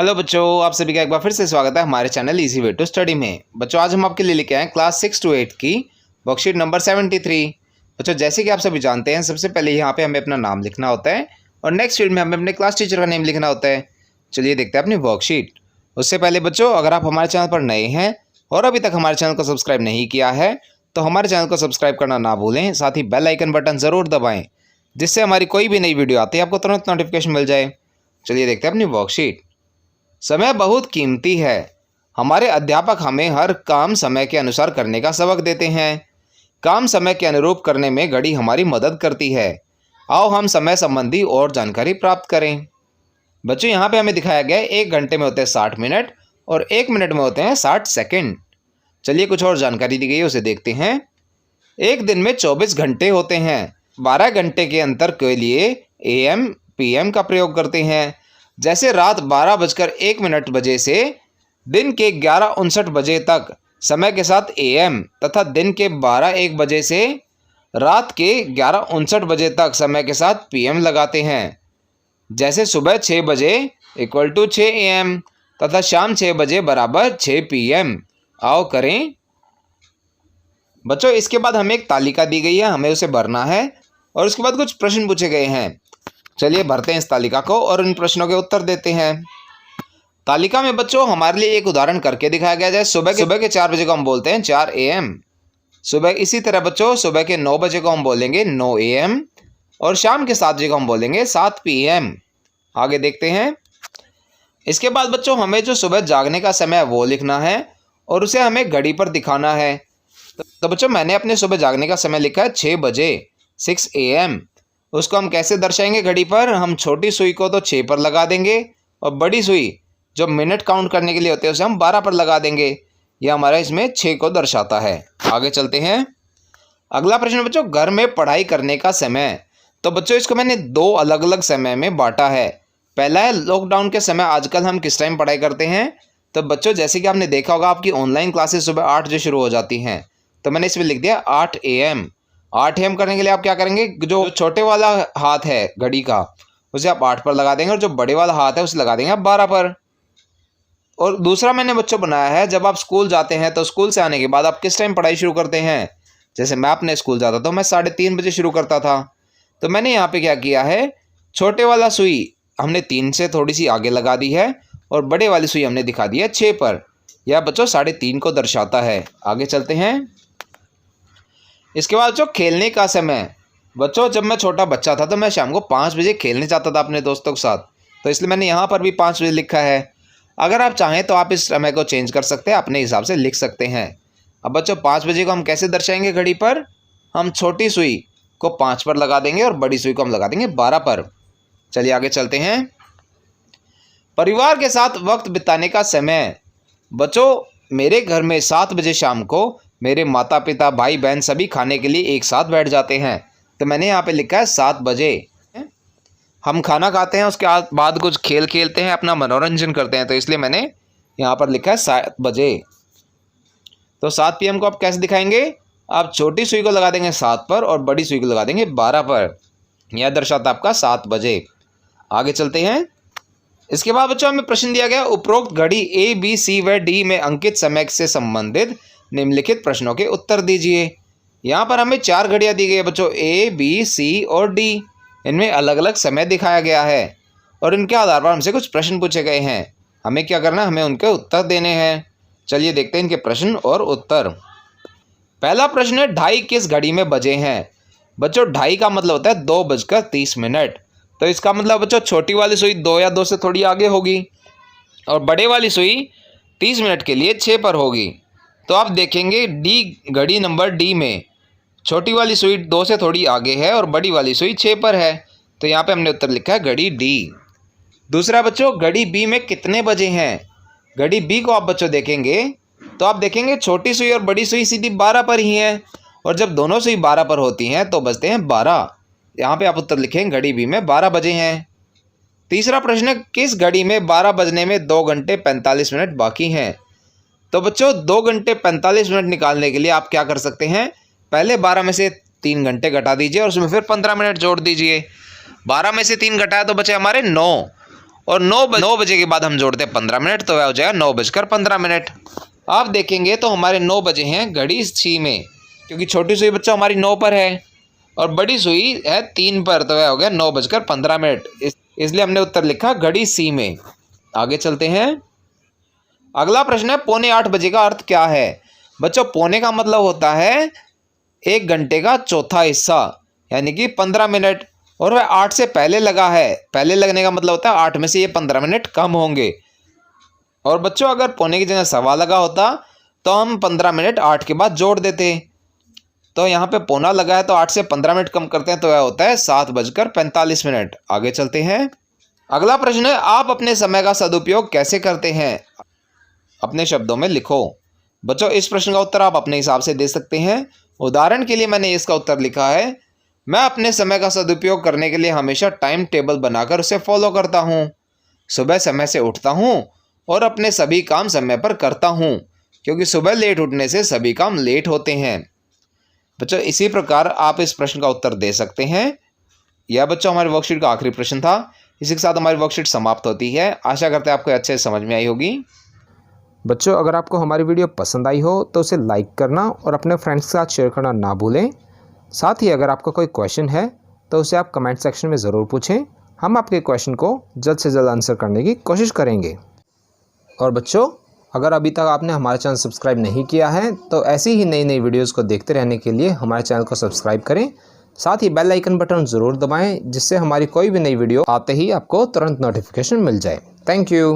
Hello बच्चों, आप सभी का एक बार फिर से स्वागत है हमारे channel easy way to study में। बच्चों, आज हम आपके लिए लेके आए क्लास 6 to 8 की वर्कशीट नंबर 73। बच्चों, जैसे कि आप सभी जानते हैं, सबसे पहले यहाँ पे हमें अपना नाम लिखना होता है और नेक्स्ट फील्ड में हमें अपने क्लास टीचर का नेम लिखना होता है। चलिए देखते हैं अपनी वर्कशीट। उससे पहले बच्चों, अगर आप हमारे चैनल पर नए हैं और अभी तक हमारे चैनल को सब्सक्राइब नहीं किया है तो हमारे चैनल को सब्सक्राइब करना ना भूलें। साथ ही बेल आइकन बटन ज़रूर दबाएँ, जिससे हमारी कोई भी नई वीडियो आती है आपको तुरंत नोटिफिकेशन मिल जाए। चलिए देखते हैं अपनी वर्कशीट। समय बहुत कीमती है। हमारे अध्यापक हमें हर काम समय के अनुसार करने का सबक देते हैं। काम समय के अनुरूप करने में घड़ी हमारी मदद करती है। आओ हम समय संबंधी और जानकारी प्राप्त करें। बच्चों, यहाँ पे हमें दिखाया गया है 1 घंटे में होते हैं 60 मिनट और 1 मिनट में होते हैं 60 सेकंड। चलिए कुछ और जानकारी दी गई है, उसे देखते हैं। एक दिन में 24 घंटे होते हैं। 12 घंटे के अंतर के लिए AM PM का प्रयोग करते हैं। जैसे रात 12:01 बजे से दिन के 11:59 बजे तक समय के साथ AM तथा दिन के 12:01 बजे से रात के 11:59 बजे तक समय के साथ PM लगाते हैं। जैसे सुबह 6 बजे = 6 AM तथा शाम 6 बजे बराबर 6 PM। आओ करें। बच्चों, इसके बाद हमें एक तालिका दी गई है, हमें उसे भरना है और उसके बाद कुछ प्रश्न पूछे गए हैं। चलिए भरते हैं इस तालिका को और इन प्रश्नों के उत्तर देते हैं। तालिका में बच्चों हमारे लिए एक उदाहरण करके दिखाया गया है। सुबह के 4 बजे को हम बोलते हैं 4 AM। सुबह इसी तरह बच्चों सुबह के 9 बजे को हम बोलेंगे 9 AM और शाम के 7 बजे को हम बोलेंगे 7 PM। आगे देखते हैं। इसके बाद बच्चों हमें जो सुबह जागने का समय है वो लिखना है और उसे हमें घड़ी पर दिखाना है। तो बच्चों मैंने अपने सुबह जागने का समय लिखा है 6 बजे 6 AM। उसको हम कैसे दर्शाएंगे घड़ी पर? हम छोटी सुई को तो 6 पर लगा देंगे और बड़ी सुई जो मिनट काउंट करने के लिए होते हैं उसे हम 12 पर लगा देंगे। यह हमारा इसमें 6 को दर्शाता है। आगे चलते हैं। अगला प्रश्न बच्चों, घर में पढ़ाई करने का समय। तो बच्चों इसको मैंने 2 अलग अलग समय में बांटा है। पहला है लॉकडाउन के समय आजकल हम किस टाइम पढ़ाई करते हैं। तो बच्चों जैसे कि आपने देखा होगा, आपकी ऑनलाइन क्लासेस सुबह 8 बजे शुरू हो जाती हैं, तो मैंने इसमें लिख दिया 8 AM। 8 AM करने के लिए आप क्या करेंगे, जो छोटे वाला हाथ है घड़ी का उसे आप 8 पर लगा देंगे और जो बड़े वाला हाथ है उसे लगा देंगे आप 12 पर। और दूसरा मैंने बच्चों बनाया है, जब आप स्कूल जाते हैं तो स्कूल से आने के बाद आप किस टाइम पढ़ाई शुरू करते हैं। जैसे मैं अपने स्कूल जाता था तो मैं 3:30 बजे शुरू करता था। तो मैंने यहाँ पे क्या किया है, छोटे वाला सुई हमने 3 से थोड़ी सी आगे लगा दी है और बड़े वाली सुई हमने दिखा दी है 6 पर। यह बच्चों 3:30 को दर्शाता है। आगे चलते हैं। इसके बाद बच्चों खेलने का समय। बच्चों जब मैं छोटा बच्चा था तो मैं शाम को 5 बजे खेलने जाता था अपने दोस्तों के साथ, तो इसलिए मैंने यहाँ पर भी 5 बजे लिखा है। अगर आप चाहें तो आप इस समय को चेंज कर सकते हैं, अपने हिसाब से लिख सकते हैं। अब बच्चों 5 बजे को हम कैसे दर्शाएंगे घड़ी पर? हम छोटी सुई को 5 पर लगा देंगे और बड़ी सुई को हम लगा देंगे 12 पर। चलिए आगे चलते हैं। परिवार के साथ वक्त बिताने का समय। बच्चों मेरे घर में 7 बजे शाम को मेरे माता पिता भाई बहन सभी खाने के लिए एक साथ बैठ जाते हैं, तो मैंने यहाँ पे लिखा है 7 बजे। हम खाना खाते हैं, उसके बाद कुछ खेल खेलते हैं, अपना मनोरंजन करते हैं, तो इसलिए मैंने यहाँ पर लिखा है 7 बजे। तो 7 PM को आप कैसे दिखाएंगे? आप छोटी सुई को लगा देंगे 7 पर और बड़ी सुई को लगा देंगे 12 पर। यह दर्शाता आपका 7 बजे। आगे चलते हैं। इसके बाद बच्चों हमें प्रश्न दिया गया, उपरोक्त घड़ी A B C व D में अंकित समय से संबंधित निम्नलिखित प्रश्नों के उत्तर दीजिए। यहाँ पर हमें 4 घड़ियाँ दी गई है बच्चों, A B C और D। इनमें अलग अलग समय दिखाया गया है और इनके आधार पर हमसे कुछ प्रश्न पूछे गए हैं। हमें क्या करना है, हमें उनके उत्तर देने हैं। चलिए देखते हैं इनके प्रश्न और उत्तर। पहला प्रश्न है, 2:30 किस घड़ी में बजे हैं। बच्चों 2:30 का मतलब होता है 2:30। तो इसका मतलब बच्चों छोटी वाली सुई 2 या 2 से थोड़ी आगे होगी और बड़े वाली सुई 30 मिनट के लिए 6 पर होगी। तो आप देखेंगे D घड़ी नंबर D में छोटी वाली सुई 2 से थोड़ी आगे है और बड़ी वाली सुई 6 पर है, तो यहाँ पे हमने उत्तर लिखा है घड़ी D। दूसरा बच्चों, घड़ी B में कितने बजे हैं। घड़ी B को आप बच्चों देखेंगे तो आप देखेंगे छोटी सुई और बड़ी सुई सीधी 12 पर ही है और जब दोनों सुई 12 पर होती हैं तो बजते हैं 12। यहाँ पे आप उत्तर लिखेंगे घड़ी B में 12 बजे हैं। तीसरा प्रश्न है, किस घड़ी में 12 बजने में 2 घंटे 45 मिनट बाकी हैं। तो बच्चों 2 घंटे 45 मिनट निकालने के लिए आप क्या कर सकते हैं, पहले 12 में से 3 घंटे घटा दीजिए और उसमें फिर 15 मिनट जोड़ दीजिए। 12 में से 3 घटाया तो बचे हमारे 9 और 9 बजे के बाद हम जोड़ते हैं 15 मिनट, तो वह हो जाएगा 9:15। आप देखेंगे तो हमारे 9 बजे हैं घड़ी सी में, क्योंकि छोटी सुई बच्चों हमारी 9 पर है और बड़ी सुई है 3 पर, तो वह हो गया 9:15। इसलिए हमने उत्तर लिखा घड़ी सी में। आगे चलते हैं। अगला प्रश्न है 7:45 बजे का अर्थ क्या है। बच्चों पौने का मतलब होता है 1 घंटे का चौथा हिस्सा, यानी कि 15 मिनट, और वह 8 से पहले लगा है। पहले लगने का मतलब होता है 8 में से ये 15 मिनट कम होंगे। और बच्चों अगर पौने की जगह सवा लगा होता तो हम 15 मिनट 8 के बाद जोड़ देते। तो यहाँ पे पौना लगा है तो 8 से 15 मिनट कम करते हैं तो यह होता है 7:45। आगे चलते हैं। अगला प्रश्न है आप अपने समय का सदुपयोग कैसे करते हैं, अपने शब्दों में लिखो। बच्चों इस प्रश्न का उत्तर आप अपने हिसाब से दे सकते हैं। उदाहरण के लिए मैंने इसका उत्तर लिखा है, मैं अपने समय का सदुपयोग करने के लिए हमेशा टाइम टेबल बनाकर उसे फॉलो करता हूँ। सुबह समय से उठता हूँ और अपने सभी काम समय पर करता हूँ, क्योंकि सुबह लेट उठने से सभी काम लेट होते हैं। बच्चों इसी प्रकार आप इस प्रश्न का उत्तर दे सकते हैं। यह बच्चों हमारे वर्कशीट का आखिरी प्रश्न था। इसी के साथ हमारी वर्कशीट समाप्त होती है। आशा करते हैं आपको अच्छे से समझ में आई होगी। बच्चों अगर आपको हमारी वीडियो पसंद आई हो तो उसे लाइक करना और अपने फ्रेंड्स के साथ शेयर करना ना भूलें। साथ ही अगर आपका कोई क्वेश्चन है तो उसे आप कमेंट सेक्शन में ज़रूर पूछें। हम आपके क्वेश्चन को जल्द से जल्द आंसर करने की कोशिश करेंगे। और बच्चों अगर अभी तक आपने हमारा चैनल सब्सक्राइब नहीं किया है तो ऐसी ही नई नई वीडियोज़ को देखते रहने के लिए हमारे चैनल को सब्सक्राइब करें। साथ ही बेल आइकन बटन ज़रूर दबाएं, जिससे हमारी कोई भी नई वीडियो आते ही आपको तुरंत नोटिफिकेशन मिल जाए। Thank you.